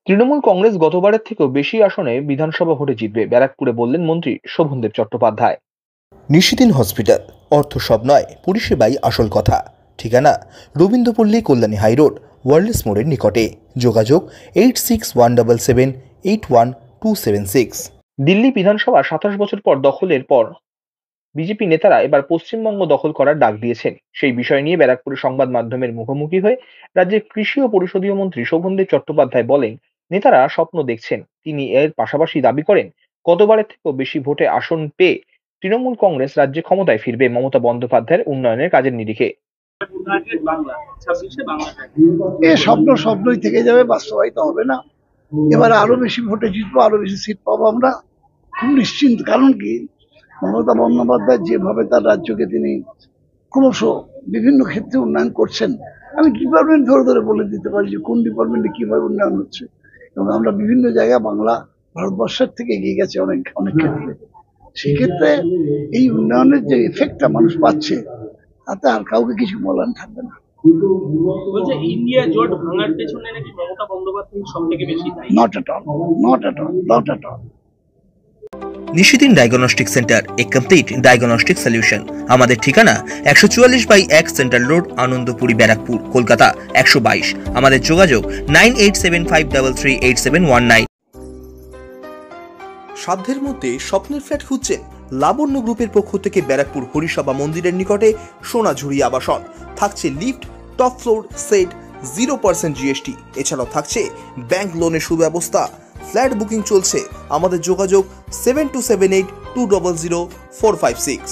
তৃণমূল কংগ্রেস গতবারের থেকেও বেশি আসনে বিধানসভা ভোটে জিতবে, ব্যারাকপুরে বললেন মন্ত্রী শোভনদেব চট্টোপাধ্যায়। নিশিদিন হসপিটাল, অর্থ সব নয়, পরিষেবাই আসল কথা। ঠিকানা রবীন্দ্রপল্লী, কল্যাণী হাইরোড, ওয়ার্ল্ডস মোড়ের নিকটে। যোগাযোগ 8617781276। দিল্লি বিধানসভা 27 বছর পর দখলের পর বিজেপি নেতারা এবার পশ্চিমবঙ্গ দখল করার ডাক দিয়েছেন। সেই বিষয় নিয়ে ব্যারাকপুরে সংবাদ মাধ্যমের মুখোমুখি হয়ে রাজ্যের কৃষি ও পরিষদীয় মন্ত্রী শোভনদেব চট্টোপাধ্যায় বলেন, নেতারা স্বপ্ন দেখছেন। তিনি এর পাশাপাশি দাবি করেন, গতবারের থেকেও বেশি ভোটে আসন পেয়ে তৃণমূল কংগ্রেস রাজ্যে ক্ষমতায় ফিরবে মমতা বন্দ্যোপাধ্যায়ের উন্নয়নের কাজের নিরিখে। এ স্বপ্ন স্বপ্নই থেকে যাবে, বাস্তবায়িত হবে না। এবারে আরো বেশি ভোটে জিতবো, আরো বেশি সিট পাবো আমরা, খুব নিশ্চিন্ত। কারণ কি, মমতা বন্দ্যোপাধ্যায় যেভাবে তার রাজ্যকে তিনি ক্রমশ বিভিন্ন ক্ষেত্রে উন্নয়ন করছেন, আমি ডিপার্টমেন্ট ধরে ধরে বলে দিতে পারি যে কোন ডিপার্টমেন্টে কিভাবে উন্নয়ন হচ্ছে। এবং আমরা বিভিন্ন জায়গায় বাংলা ভারতবর্ষের থেকে এগিয়ে গেছে অনেক অনেক ক্ষেত্রে। সেক্ষেত্রে এই উন্নয়নের যে এফেক্টটা মানুষ পাচ্ছে, তাতে আর কাউকে কিছু বলার থাকবে না। বলছে ইন্ডিয়া জোট ভাঙার পেছনে নাকি মমতা বন্দ্যোপাধ্যায় সবথেকে বেশি দায়ী। Not at all, not at all, not at all. Nishidin diagnostic centre, A complete diagnostic solution. আমাদের ঠিকানা 144/1 সেন্ট্রাল রোড, আনন্দপুরি, ব্যারাকপুর, কলকাতা 122। আমাদের যোগাযোগ 9875338719। সাধ্যের মধ্যে স্বপ্নের ফ্ল্যাট খুঁজছেন? লাবণ্য গ্রুপের পক্ষ থেকে ব্যারাকপুর হরিসভা মন্দিরের নিকটে সোনাঝুরি আবাসন। থাকছে lift, top floor, set, 0% GST। এছাড়াও থাকছে ব্যাংক লোনের সুব্যবস্থা। ফ্ল্যাট বুকিং চলছে। আমাদের যোগাযোগ 7278200456।